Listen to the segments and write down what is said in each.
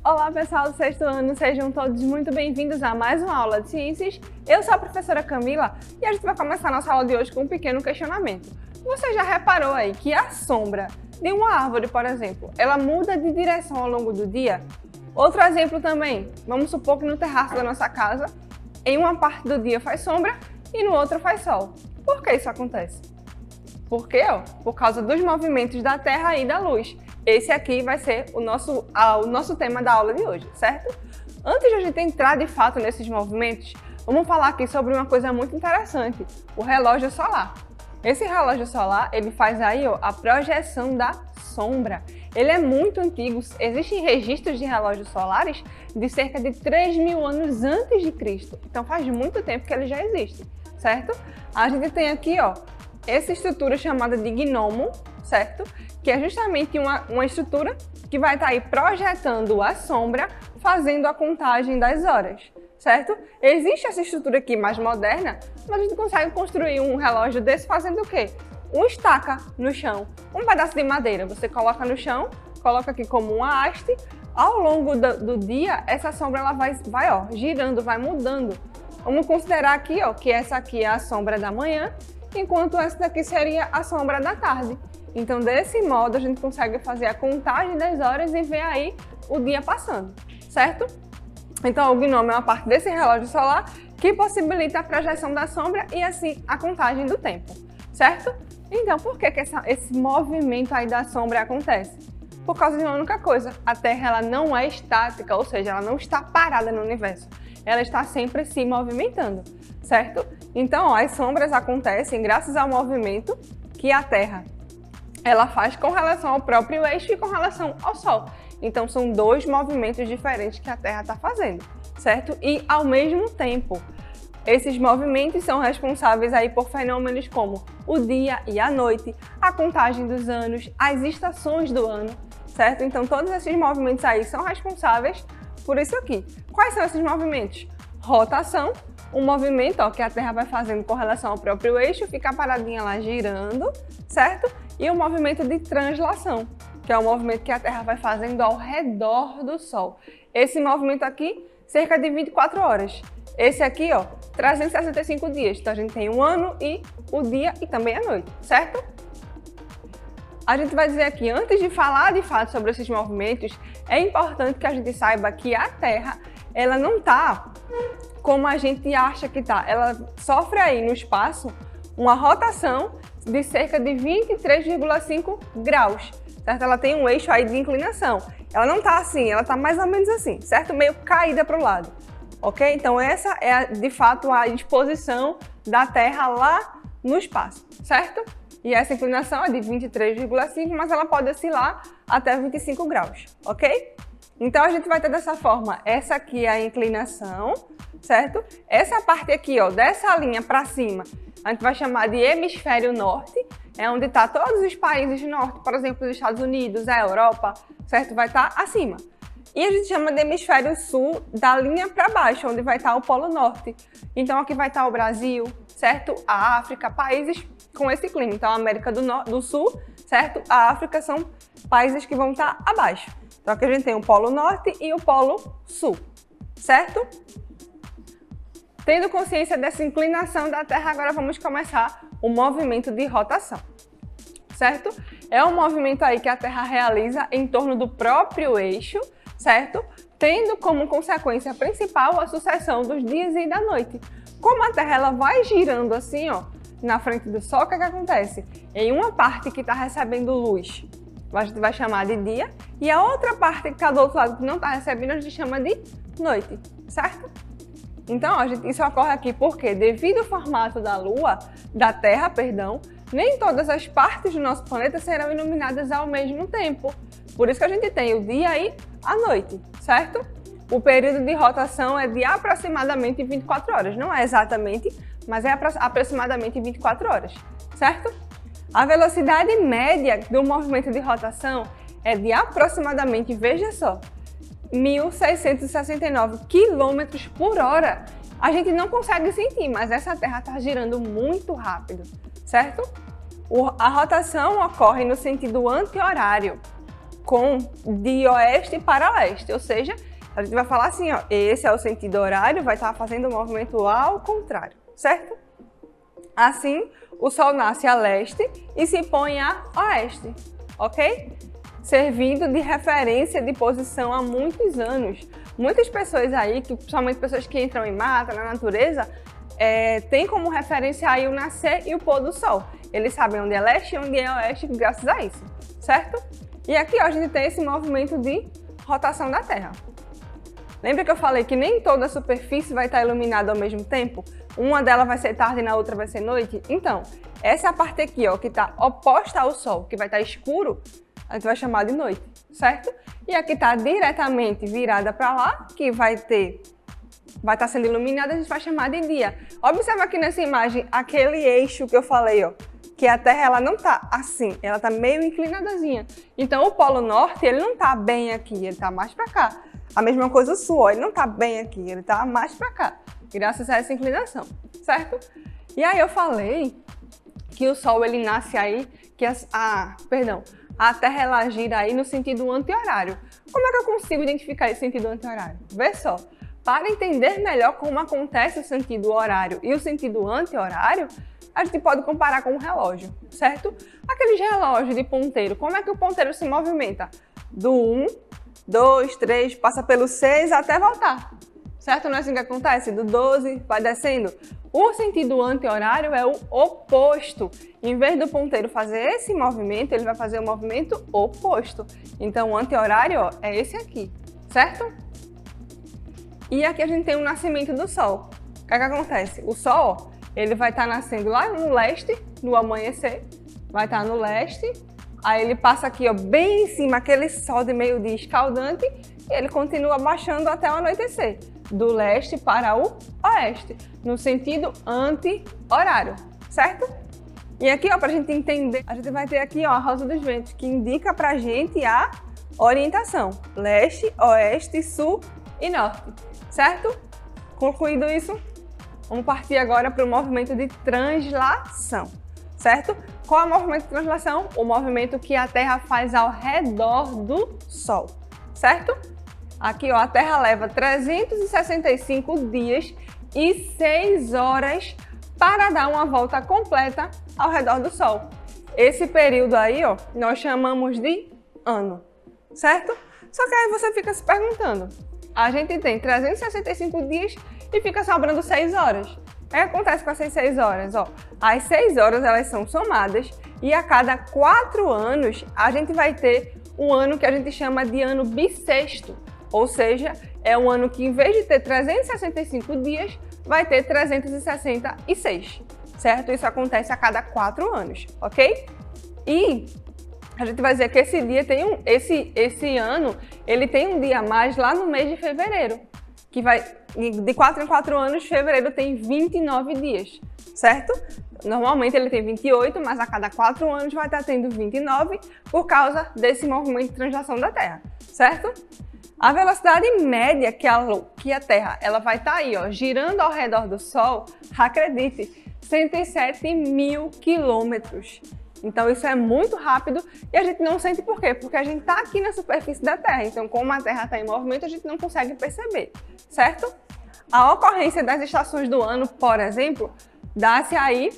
Olá pessoal do sexto ano, sejam todos muito bem-vindos a mais uma aula de ciências. Eu sou a professora Camila e a gente vai começar a nossa aula de hoje com um pequeno questionamento. Você já reparou aí que a sombra de uma árvore, por exemplo, ela muda de direção ao longo do dia? Outro exemplo também, vamos supor que no terraço da nossa casa, em uma parte do dia faz sombra e no outro faz sol. Por que isso acontece? Por quê? Por causa dos movimentos da Terra e da luz. Esse aqui vai ser o nosso tema da aula de hoje, certo? Antes de a gente entrar de fato nesses movimentos, vamos falar aqui sobre uma coisa muito interessante, o relógio solar. Esse relógio solar, ele faz aí a projeção da sombra. Ele é muito antigo, existem registros de relógios solares de cerca de 3.000 anos antes de Cristo. Então faz muito tempo que ele já existe, certo? A gente tem aqui, essa estrutura chamada de gnomo, certo? Que é justamente uma estrutura que vai estar aí projetando a sombra, fazendo a contagem das horas, certo? Existe essa estrutura aqui mais moderna, mas a gente consegue construir um relógio desse fazendo o quê? Uma estaca no chão, um pedaço de madeira, você coloca no chão, coloca aqui como uma haste, ao longo do dia, essa sombra ela vai girando, vai mudando. Vamos considerar aqui, que essa aqui é a sombra da manhã, enquanto essa daqui seria a sombra da tarde. Então, desse modo, a gente consegue fazer a contagem das horas e ver aí o dia passando, certo? Então, o gnome é uma parte desse relógio solar que possibilita a projeção da sombra e, assim, a contagem do tempo, certo? Então, por que esse movimento aí da sombra acontece? Por causa de uma única coisa, a Terra ela não é estática, ou seja, ela não está parada no universo, ela está sempre se movimentando, certo? Então, as sombras acontecem graças ao movimento que a Terra ela faz com relação ao próprio eixo e com relação ao Sol. Então, são dois movimentos diferentes que a Terra está fazendo, certo? E, ao mesmo tempo, esses movimentos são responsáveis aí por fenômenos como o dia e a noite, a contagem dos anos, as estações do ano, certo? Então, todos esses movimentos aí são responsáveis por isso aqui. Quais são esses movimentos? Rotação, um movimento que a Terra vai fazendo com relação ao próprio eixo, fica paradinha lá girando, certo? E o movimento de translação, que é o movimento que a Terra vai fazendo ao redor do Sol. Esse movimento aqui, cerca de 24 horas. Esse aqui, 365 dias. Então, a gente tem um ano e o dia e também a noite, certo? A gente vai dizer aqui, antes de falar de fato sobre esses movimentos, é importante que a gente saiba que a Terra, ela não está como a gente acha que está. Ela sofre aí no espaço uma rotação de cerca de 23,5 graus, certo? Ela tem um eixo aí de inclinação. Ela não está assim, ela está mais ou menos assim, certo? Meio caída para o lado, ok? Então essa é, de fato, a disposição da Terra lá no espaço, certo? E essa inclinação é de 23,5, mas ela pode oscilar até 25 graus, ok? Então a gente vai ter dessa forma, essa aqui é a inclinação, certo? Essa parte aqui, dessa linha para cima, a gente vai chamar de hemisfério norte, é onde está todos os países do norte, por exemplo, os Estados Unidos, a Europa, certo? Vai estar acima. E a gente chama de hemisfério sul da linha para baixo, onde vai estar o polo norte. Então aqui vai estar o Brasil, certo? A África, países com esse clima. Então a América do Sul, certo? A África são países que vão estar abaixo. Então aqui a gente tem o polo norte e o polo sul, certo? Tendo consciência dessa inclinação da Terra, agora vamos começar o movimento de rotação, certo? É um movimento aí que a Terra realiza em torno do próprio eixo, certo? Tendo como consequência principal a sucessão dos dias e da noite. Como a Terra ela vai girando assim, na frente do Sol, o que acontece? Em uma parte que está recebendo luz, a gente vai chamar de dia, e a outra parte que está do outro lado que não está recebendo, a gente chama de noite, certo? Então, isso ocorre aqui porque, devido ao formato da Terra, nem todas as partes do nosso planeta serão iluminadas ao mesmo tempo. Por isso que a gente tem o dia e a noite, certo? O período de rotação é de aproximadamente 24 horas. Não é exatamente, mas é aproximadamente 24 horas, certo? A velocidade média do movimento de rotação é de aproximadamente, veja só, 1.669 km por hora. A gente não consegue sentir, mas essa Terra está girando muito rápido, certo? A rotação ocorre no sentido anti-horário, de oeste para leste, ou seja, a gente vai falar assim, ó, esse é o sentido horário, vai estar fazendo o movimento ao contrário, certo? Assim, o Sol nasce a leste e se põe a oeste, ok? Servindo de referência de posição há muitos anos. Muitas pessoas aí, principalmente pessoas que entram em mata, na natureza, tem como referência aí o nascer e o pôr do Sol. Eles sabem onde é leste e onde é oeste graças a isso, certo? E aqui ó, a gente tem esse movimento de rotação da Terra. Lembra que eu falei que nem toda a superfície vai estar iluminada ao mesmo tempo? Uma delas vai ser tarde e na outra vai ser noite? Então, essa é a parte aqui ó, que está oposta ao Sol, que vai estar escuro, a gente vai chamar de noite, certo? E aqui está diretamente virada para lá, que vai estar sendo iluminada, a gente vai chamar de dia. Observa aqui nessa imagem aquele eixo que eu falei, ó, que a Terra ela não está assim, ela está meio inclinadazinha. Então o Polo Norte ele não está bem aqui, ele está mais para cá. A mesma coisa o Sul, ó, ele não está bem aqui, ele está mais para cá, graças a essa inclinação, certo? E aí eu falei que o Sol ele nasce aí, que a Terra ela gira aí no sentido anti-horário. Como é que eu consigo identificar esse sentido anti-horário? Vê só, para entender melhor como acontece o sentido horário e o sentido anti-horário, a gente pode comparar com um relógio, certo? Aqueles relógios de ponteiro, como é que o ponteiro se movimenta? Do 1, 2, 3, passa pelo 6 até voltar, certo? Não é assim que acontece? Do 12 vai descendo. O sentido anti-horário é o oposto. Em vez do ponteiro fazer esse movimento, ele vai fazer o movimento oposto. Então, o anti-horário ó, é esse aqui, certo? E aqui a gente tem o nascimento do Sol. O que é que acontece? O Sol, ó, ele vai estar nascendo lá no leste, no amanhecer, vai estar no leste, aí ele passa aqui ó, bem em cima, aquele sol de meio-dia escaldante, e ele continua baixando até o anoitecer, do leste para o oeste, no sentido anti-horário, certo? E aqui, ó, para a gente entender, a gente vai ter aqui ó, a rosa dos ventos, que indica para a gente a orientação, leste, oeste, sul e norte, certo? Concluído isso, vamos partir agora para o movimento de translação, certo? Qual é o movimento de translação? O movimento que a Terra faz ao redor do Sol, certo? Aqui, ó, a Terra leva 365 dias e 6 horas para dar uma volta completa ao redor do Sol. Esse período aí, ó, nós chamamos de ano, certo? Só que aí você fica se perguntando, a gente tem 365 dias e fica sobrando 6 horas. O que acontece com essas 6 horas? Ó, as 6 horas elas são somadas e a cada 4 anos a gente vai ter um ano que a gente chama de ano bissexto. Ou seja, é um ano que em vez de ter 365 dias, vai ter 366, certo? Isso acontece a cada 4 anos, ok? E a gente vai dizer que esse dia tem esse ano, ele tem um dia a mais lá no mês de fevereiro, que vai de 4 em 4 anos, fevereiro tem 29 dias, certo? Normalmente ele tem 28, mas a cada 4 anos vai estar tendo 29 por causa desse movimento de translação da Terra, certo? A velocidade média que a Terra ela vai estar aí, ó, girando ao redor do Sol, acredite, 107 mil quilômetros. Então isso é muito rápido e a gente não sente por quê? Porque a gente está aqui na superfície da Terra, então como a Terra está em movimento, a gente não consegue perceber, certo? A ocorrência das estações do ano, por exemplo, dá-se aí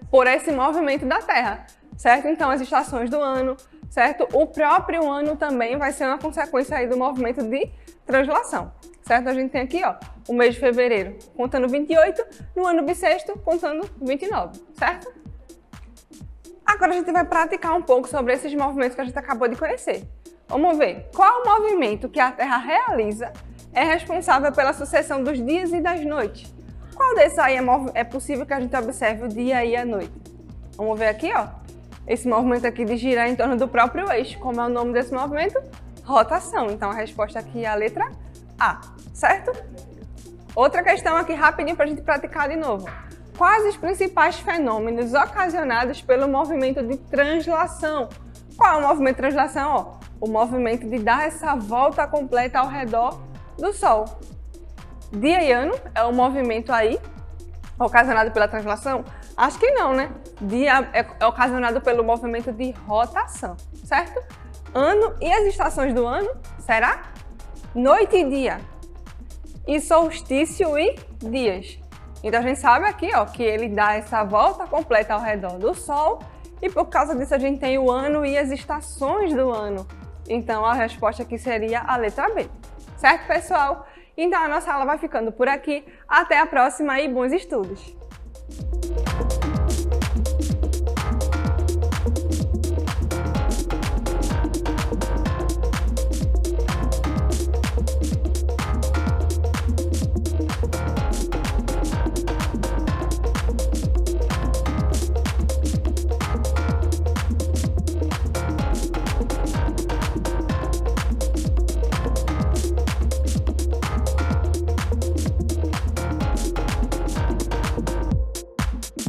por esse movimento da Terra, certo? Então as estações do ano, certo? O próprio ano também vai ser uma consequência aí do movimento de translação, certo? A gente tem aqui, ó, o mês de fevereiro contando 28, no ano bissexto contando 29, certo? Agora a gente vai praticar um pouco sobre esses movimentos que a gente acabou de conhecer. Vamos ver qual o movimento que a Terra realiza é responsável pela sucessão dos dias e das noites. Qual desses aí é possível que a gente observe o dia e a noite? Vamos ver aqui, ó. Esse movimento aqui de girar em torno do próprio eixo. Como é o nome desse movimento? Rotação. Então a resposta aqui é a letra A, certo? Outra questão aqui rapidinho para a gente praticar de novo. Quais os principais fenômenos ocasionados pelo movimento de translação? Qual é o movimento de translação? Ó, o movimento de dar essa volta completa ao redor do Sol. Dia e ano é o movimento aí ocasionado pela translação? Acho que não, né? Dia é ocasionado pelo movimento de rotação, certo? ano e as estações do ano? Será? Noite e dia. E solstício e dias. Então a gente sabe aqui, ó, que ele dá essa volta completa ao redor do Sol e por causa disso a gente tem o ano e as estações do ano. Então a resposta aqui seria a letra B. Certo, pessoal? Então a nossa aula vai ficando por aqui. Até a próxima e bons estudos!